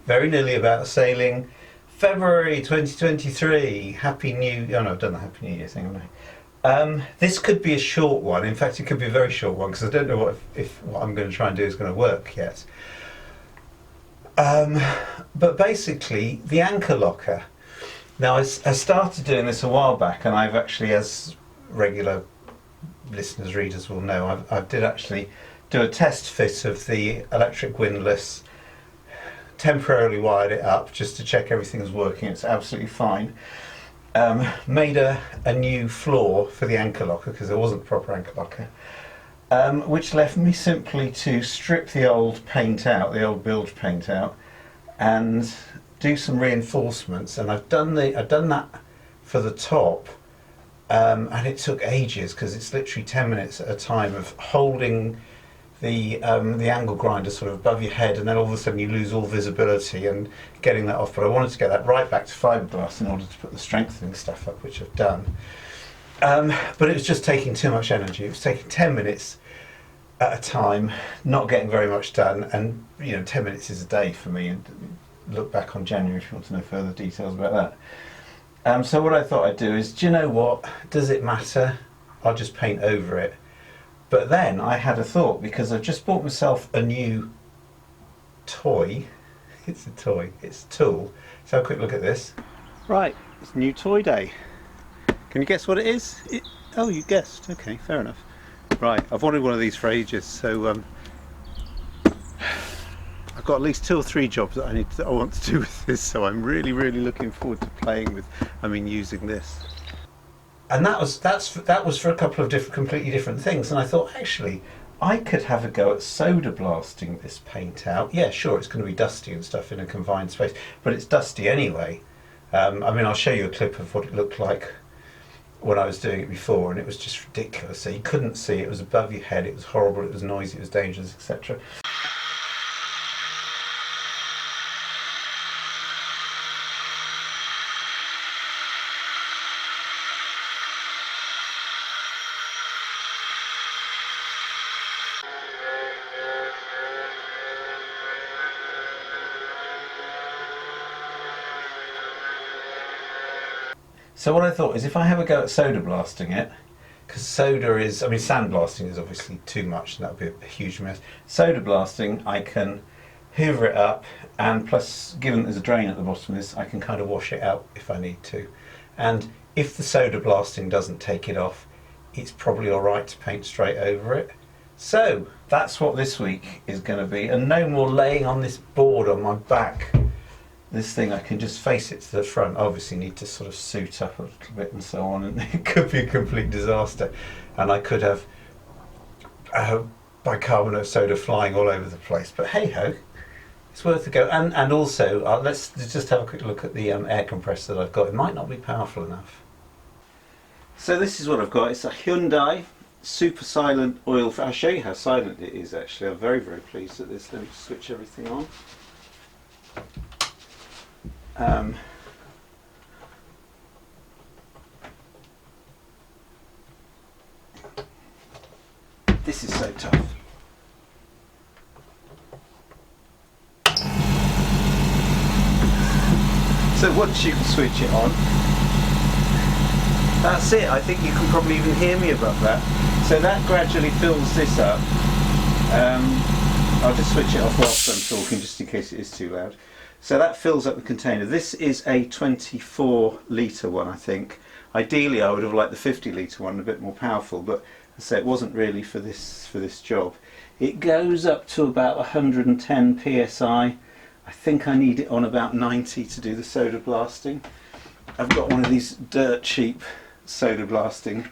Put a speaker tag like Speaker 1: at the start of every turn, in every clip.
Speaker 1: very nearly about sailing. February 2023. Happy New... Oh no, I've done the Happy New Year thing, haven't I? This could be a short one. In fact, it could be a very short one because I don't know if what I'm going to try and do is going to work yet. But basically, the anchor locker. Now, I started doing this a while back, and I've actually, as regular listeners, readers will know, I did actually do a test fit of the electric windlass, temporarily wired it up just to check everything was working. It's absolutely fine. Made a new floor for the anchor locker because there wasn't a proper anchor locker, which left me simply to strip the old paint out, the old bilge paint out, and do some reinforcements. And I've done that for the top, and it took ages because it's literally 10 minutes at a time of holding the angle grinder sort of above your head, and then all of a sudden you lose all visibility and getting that off. But I wanted to get that right back to fiberglass in order to put the strengthening stuff up, which I've done. But it was just taking too much energy. It was taking 10 minutes at a time, not getting very much done, and 10 minutes is a day for me. And look back on January if you want to know further details about that. So what I thought I'd do is, do you know what? Does it matter? I'll just paint over it. But then I had a thought, because I've just bought myself a new toy. It's a toy, it's a tool. Let's have a quick look at this. Right, it's new toy day. Can you guess what it is? Oh, you guessed. Okay, fair enough. Right, I've wanted one of these for ages, so I've got at least 2 or 3 jobs that I want to do with this, so I'm really looking forward to using this. And that was for a couple of completely different things. And I thought, actually, I could have a go at soda blasting this paint out. Yeah, sure, it's going to be dusty and stuff in a confined space, but it's dusty anyway. I'll show you a clip of what it looked like when I was doing it before, and it was just ridiculous. So you couldn't see, it was above your head, it was horrible, it was noisy, it was dangerous, etc. So what I thought is, if I have a go at soda blasting it, because sandblasting is obviously too much, and that would be a huge mess. Soda blasting, I can hoover it up, and plus, given there's a drain at the bottom of this, I can kind of wash it out if I need to. And if the soda blasting doesn't take it off, it's probably alright to paint straight over it. So that's what this week is going to be, and no more laying on this board on my back. This thing, I can just face it to the front. Obviously need to sort of suit up a little bit and so on, and it could be a complete disaster. And I could have bicarbonate soda flying all over the place. But hey ho, it's worth a go. And also, let's just have a quick look at the air compressor that I've got. It might not be powerful enough. So this is what I've got. It's a Hyundai super silent oil. I'll show you how silent it is actually. I'm very pleased with this. Let me just switch everything on. This is so tough. So once you switch it on, that's it. I think you can probably even hear me above that. So that gradually fills this up. I'll just switch it off whilst I'm talking, just in case it is too loud. So that fills up the container. This is a 24 litre one, I think. Ideally I would have liked the 50 litre one, a bit more powerful, but as I say, it wasn't really for this job. It goes up to about 110 psi. I think I need it on about 90 to do the soda blasting. I've got one of these dirt cheap soda blasting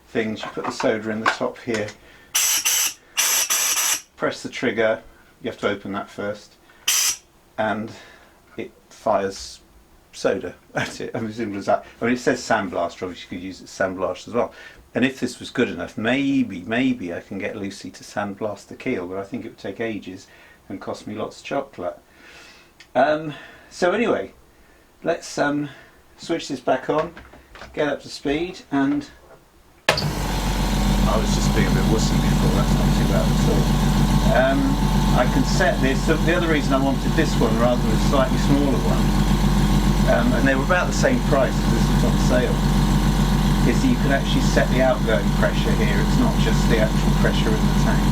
Speaker 1: things. You put the soda in the top here, press the trigger, you have to open that first, and it fires soda. That's it. As simple as that. It says sandblaster, obviously you could use it as sandblast as well. And if this was good enough, maybe I can get Lucy to sandblast the keel, but I think it would take ages and cost me lots of chocolate. So anyway, let's switch this back on, get up to speed, and I was just being a bit wussy before, that's not too bad at all. I can set this. The other reason I wanted this one rather than a slightly smaller one, and they were about the same price as this was on sale, is that you can actually set the outgoing pressure here. It's not just the actual pressure in the tank.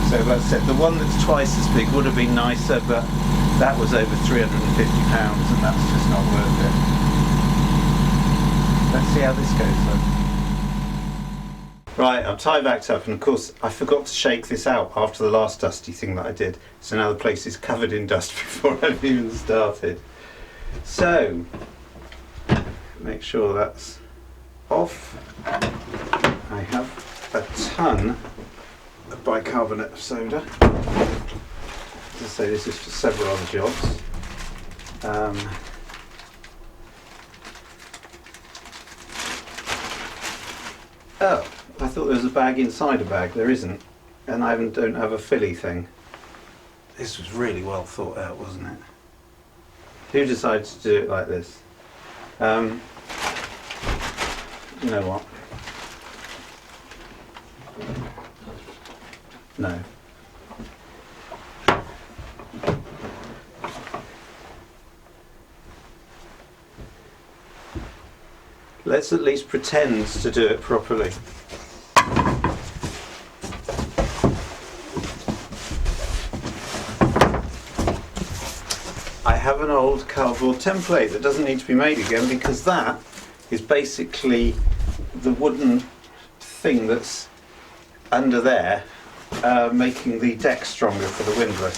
Speaker 1: So as I said, the one that's twice as big would have been nicer, but that was over £350 and that's just not worth it. Let's see how this goes though. Right, I'm tie backed up, and of course I forgot to shake this out after the last dusty thing that I did, so now the place is covered in dust before I've even started. So, make sure that's off. I have a ton of bicarbonate of soda. As I say, this is for several other jobs. Oh, I thought there was a bag inside a bag. There isn't, and I don't have a filly thing. This was really well thought out, wasn't it? Who decided to do it like this? You know what? No. Let's at least pretend to do it properly. I have an old cardboard template that doesn't need to be made again, because that is basically the wooden thing that's under there, making the deck stronger for the windlass.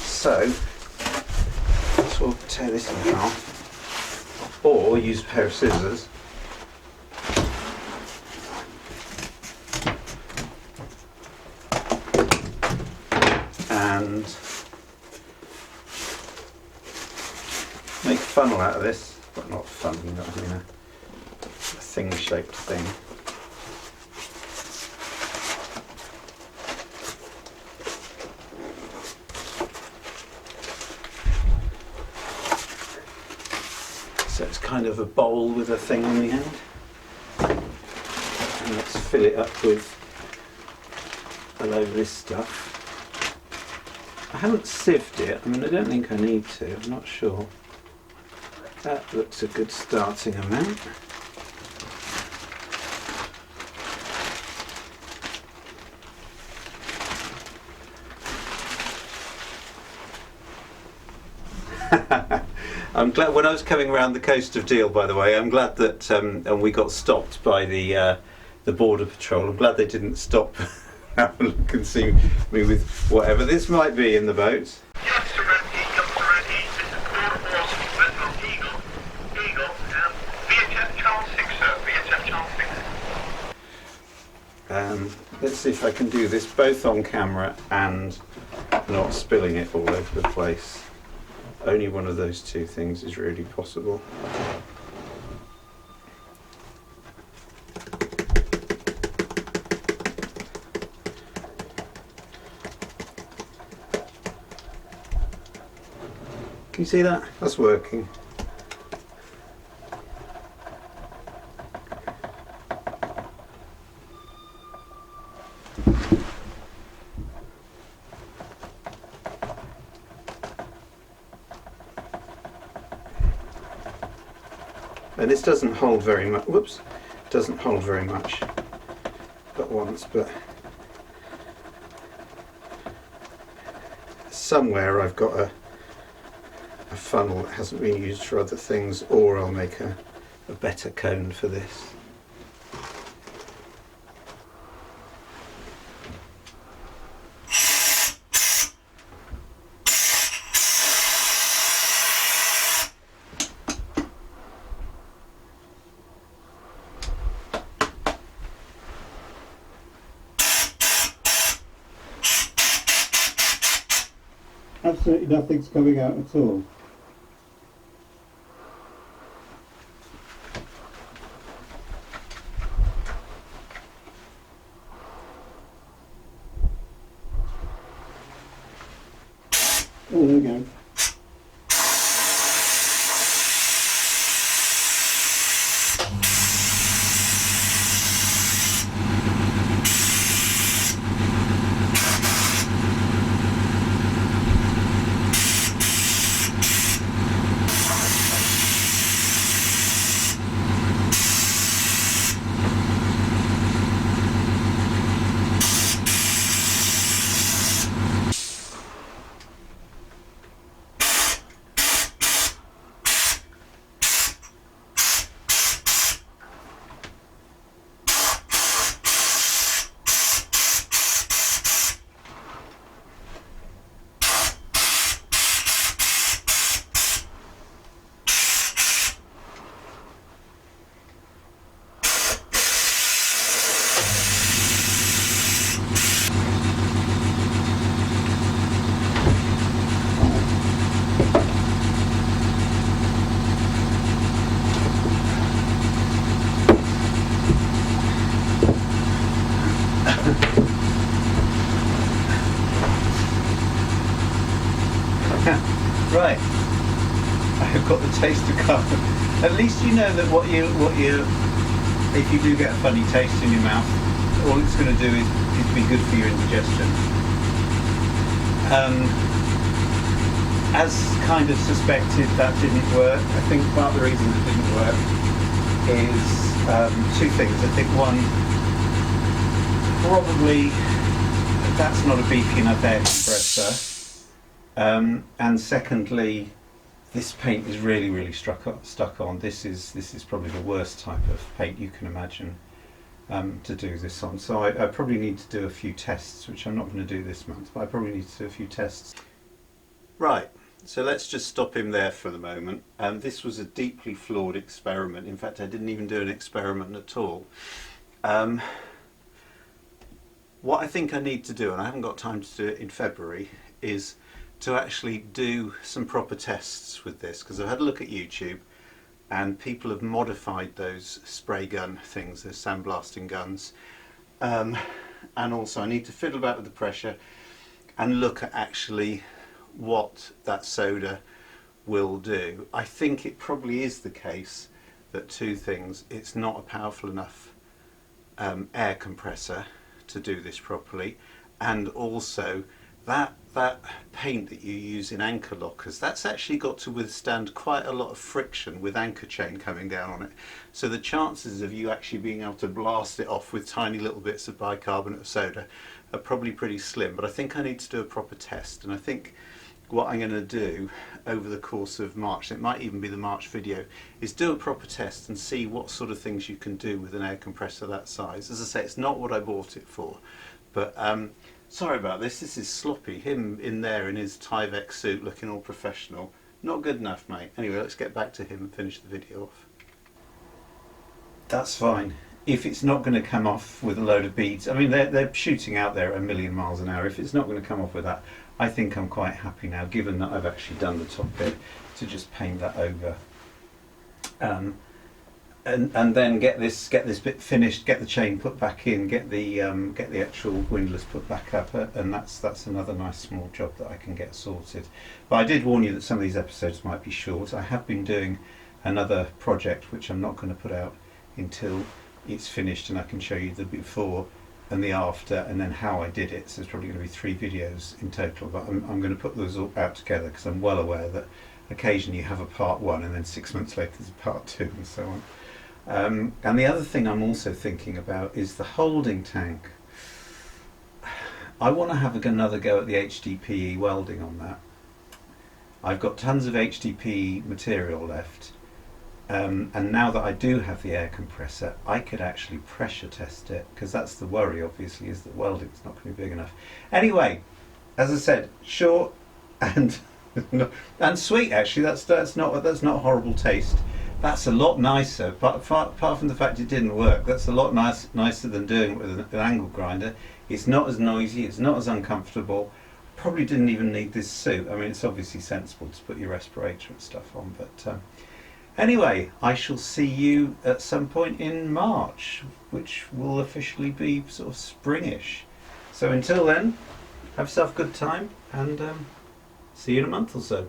Speaker 1: So, we'll tear this in half, or use a pair of scissors. And make a funnel out of this. Well, not a funnel, you know what I mean, a thing-shaped thing. So it's kind of a bowl with a thing on the end. And let's fill it up with a load of this stuff. I haven't sieved it. I mean, I don't think I need to. I'm not sure. That looks a good starting amount. I'm glad, when I was coming around the coast of Deal, by the way, I'm glad that and we got stopped by the border patrol. I'm glad they didn't stop have a look and see me with whatever this might be in the boat. Let's see if I can do this both on camera and not spilling it all over the place. Only one of those two things is really possible. Can you see that? That's working. And this doesn't hold very much. Whoops, doesn't hold very much. Got once, but somewhere I've got a funnel that hasn't been used for other things, or I'll make a better cone for this.
Speaker 2: Absolutely nothing's coming out at all. Oh, there we go.
Speaker 1: I've got the taste of carbon. At least you know that what you if you do get a funny taste in your mouth, all it's going to do is be good for your indigestion. As kind of suspected, that didn't work. I think part of the reason it didn't work is two things. I think one, probably that's not a beefy enough air compressor, and secondly, this paint is really stuck on. This is probably the worst type of paint you can imagine to do this on. So I probably need to do a few tests, which I'm not going to do this month, but I probably need to do a few tests. Right, so let's just stop him there for the moment. This was a deeply flawed experiment. In fact, I didn't even do an experiment at all. What I think I need to do, and I haven't got time to do it in February, is to actually do some proper tests with this, because I've had a look at YouTube and people have modified those spray gun things, those sandblasting guns, and also I need to fiddle about with the pressure and look at actually what that soda will do. I think it probably is the case that two things: it's not a powerful enough air compressor to do this properly, and also that paint that you use in anchor lockers, that's actually got to withstand quite a lot of friction with anchor chain coming down on it. So the chances of you actually being able to blast it off with tiny little bits of bicarbonate of soda are probably pretty slim. But I think I need to do a proper test, and I think what I'm going to do over the course of March, it might even be the March video, is do a proper test and see what sort of things you can do with an air compressor that size. As I say, it's not what I bought it for, but sorry about this. This is sloppy. Him in there in his Tyvek suit looking all professional. Not good enough, mate. Anyway, let's get back to him and finish the video off. That's fine. If it's not going to come off with a load of beads, I mean, they're shooting out there at 1,000,000 miles an hour. If it's not going to come off with that, I think I'm quite happy now, given that I've actually done the top bit, to just paint that over. And then get this bit finished, get the chain put back in, get the actual windlass put back up, and that's another nice small job that I can get sorted. But I did warn you that some of these episodes might be short. I have been doing another project which I'm not going to put out until it's finished, and I can show you the before and the after, and then how I did it. So there's probably going to be 3 videos in total, but I'm going to put those all out together, because I'm well aware that occasionally you have a part 1 and then 6 months later there's a part 2 and so on. And the other thing I'm also thinking about is the holding tank. I want to have another go at the HDPE welding on that. I've got tons of HDPE material left, and now that I do have the air compressor, I could actually pressure test it, because that's the worry, obviously, is that welding's not going to be big enough. Anyway, as I said, short and and sweet. Actually, that's not a horrible taste. That's a lot nicer, but apart from the fact it didn't work, that's a lot nicer than doing it with an angle grinder. It's not as noisy, it's not as uncomfortable. Probably didn't even need this suit. I mean, it's obviously sensible to put your respirator and stuff on, but anyway, I shall see you at some point in March, which will officially be sort of springish. So until then, have yourself a good time, and see you in a month or so.